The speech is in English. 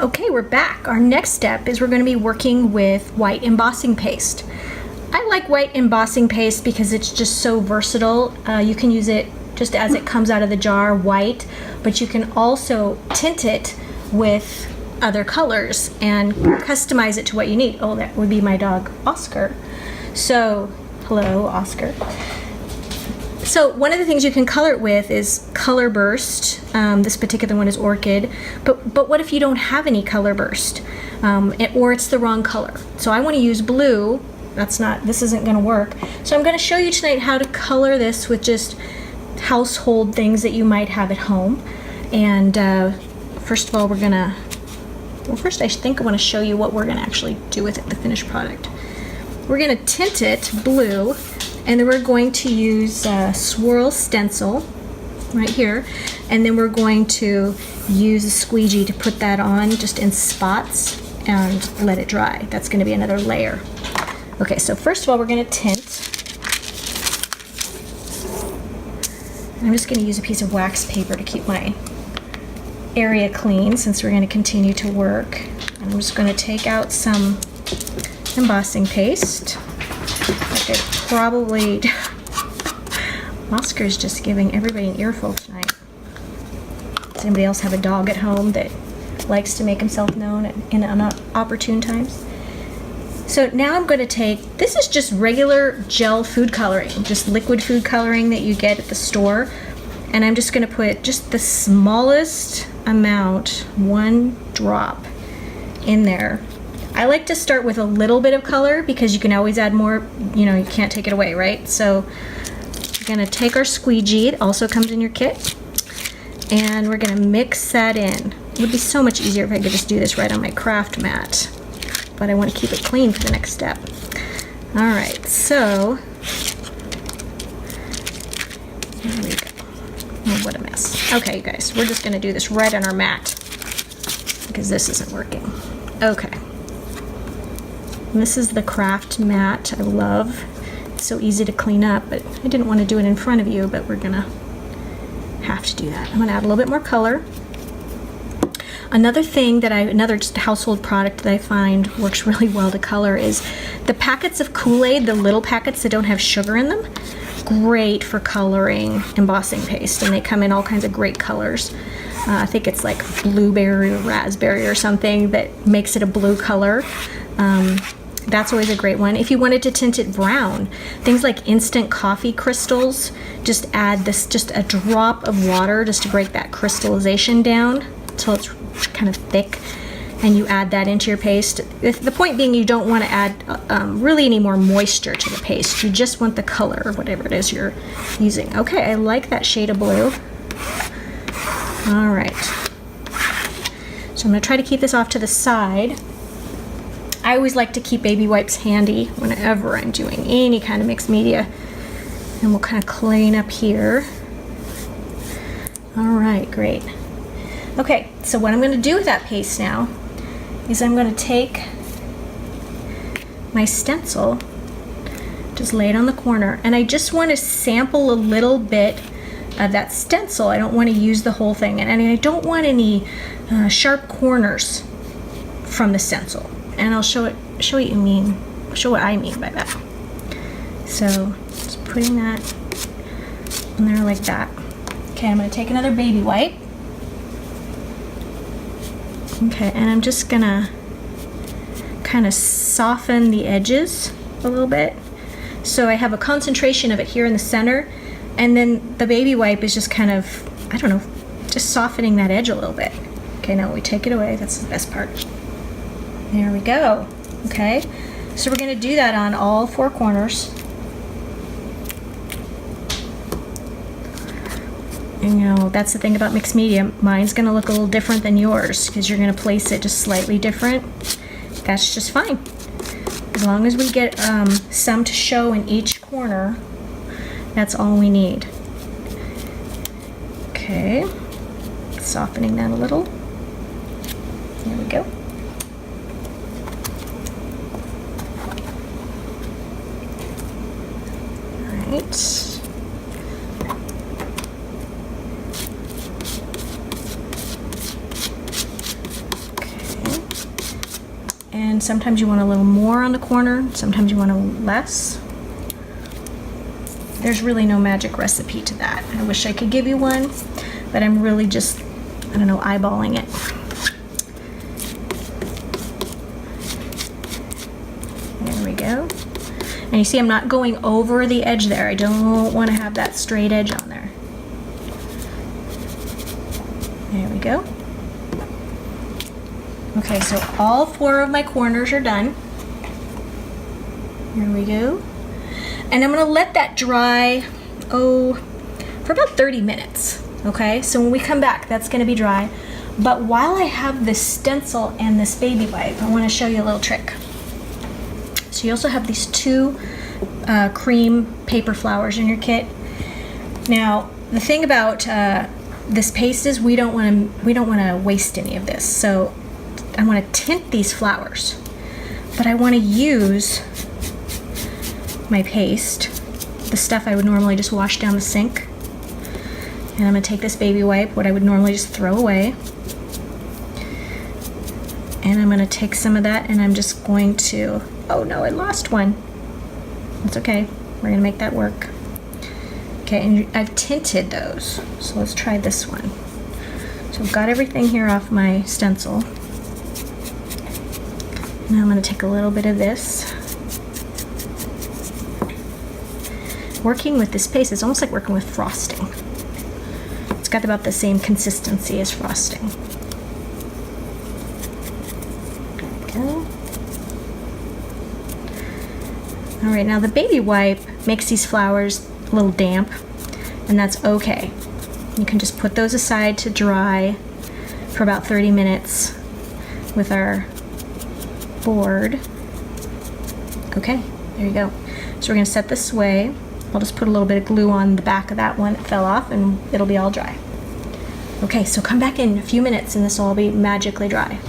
Okay, we're back. Our next step is we're going to be working with white embossing paste. I like white embossing paste because it's just so versatile. You can use it just as it comes out of the jar, white, but you can also tint it with other colors and customize it to what you need. Oh, that would be my dog, Oscar. So, hello, Oscar. So one of the things you can color it with is Color Burst. This particular one is Orchid. But what if you don't have any Color Burst? Or it's the wrong color. So I want to use blue. This isn't going to work. So I'm going to show you tonight how to color this with just household things that you might have at home. And first of all, first I think I want to show you what we're going to actually do with it, the finished product. We're going to tint it blue. And then we're going to use Swirl Stencil right here. And then we're going to use a squeegee to put that on just in spots and let it dry. That's going to be another layer. Okay, so first of all, we're going to tint. And I'm just going to use a piece of wax paper to keep my area clean since we're going to continue to work. And I'm just going to take out some embossing paste. Oscar's just giving everybody an earful tonight. Does anybody else have a dog at home that likes to make himself known in opportune times? So now I'm going to take, this is just regular gel food coloring, just liquid food coloring that you get at the store. And I'm just going to put just the smallest amount, 1 drop in there. I like to start with a little bit of color because you can always add more, you can't take it away, right? So we're gonna take our squeegee, it also comes in your kit, and we're gonna mix that in. It would be so much easier if I could just do this right on my craft mat, but I wanna keep it clean for the next step. All right, so, there we go. Oh, what a mess. Okay, you guys, we're just gonna do this right on our mat because this isn't working. Okay. And this is the craft mat I love. It's so easy to clean up, but I didn't want to do it in front of you, but we're gonna have to do that. I'm gonna add a little bit more color. Another just household product that I find works really well to color is the packets of Kool-Aid, the little packets that don't have sugar in them. Great for coloring embossing paste, and they come in all kinds of great colors. I think it's like blueberry or raspberry or something that makes it a blue color. That's always a great one. If you wanted to tint it brown, things like instant coffee crystals, just add just a drop of water just to break that crystallization down until it's kind of thick, and you add that into your paste. The point being, you don't want to add really any more moisture to the paste. You just want the color or whatever it is you're using. Okay, I like that shade of blue. All right. So I'm going to try to keep this off to the side. I always like to keep baby wipes handy whenever I'm doing any kind of mixed media. And we'll kind of clean up here. All right, great. Okay, so what I'm going to do with that paste now is I'm going to take my stencil, just lay it on the corner, and I just want to sample a little bit of that stencil. I don't want to use the whole thing, and I don't want any sharp corners from the stencil. And I'll show what I mean by that. So just putting that in there like that. Okay, I'm going to take another baby wipe. Okay, and I'm just going to kind of soften the edges a little bit. So I have a concentration of it here in the center, and then the baby wipe is just kind of, I don't know, just softening that edge a little bit. Okay, now we take it away. That's the best part. There we go. Okay, so we're going to do that on all 4 corners. And that's the thing about mixed media. Mine's going to look a little different than yours because you're going to place it just slightly different. That's just fine. As long as we get some to show in each corner, that's all we need. Okay, softening that a little. There we go. Right. And sometimes you want a little more on the corner, sometimes you want a less. There's really no magic recipe to that. I wish I could give you one, but I'm really just, I don't know, eyeballing it. There we go. And you see I'm not going over the edge there. I don't want to have that straight edge on there. There we go. Okay, so all 4 of my corners are done. Here we go. And I'm gonna let that dry, for about 30 minutes, okay? So when we come back, that's gonna be dry. But while I have this stencil and this baby wipe, I wanna show you a little trick. So you also have these 2 cream paper flowers in your kit. Now, the thing about this paste is we don't wanna waste any of this. So I wanna tint these flowers, but I wanna use my paste, the stuff I would normally just wash down the sink. And I'm gonna take this baby wipe, what I would normally just throw away. And I'm gonna take some of that and I'm just going to, oh no, I lost one. That's okay, we're gonna make that work. Okay, and I've tinted those. So let's try this one. So I've got everything here off my stencil. Now I'm gonna take a little bit of this. Working with this paste is almost like working with frosting. It's got about the same consistency as frosting. Okay. All right, now the baby wipe makes these flowers a little damp, and that's okay. You can just put those aside to dry for about 30 minutes with our board. Okay, there you go. So we're gonna set this away. I'll just put a little bit of glue on the back of that one that fell off and it'll be all dry. Okay, so come back in a few minutes and this will all be magically dry.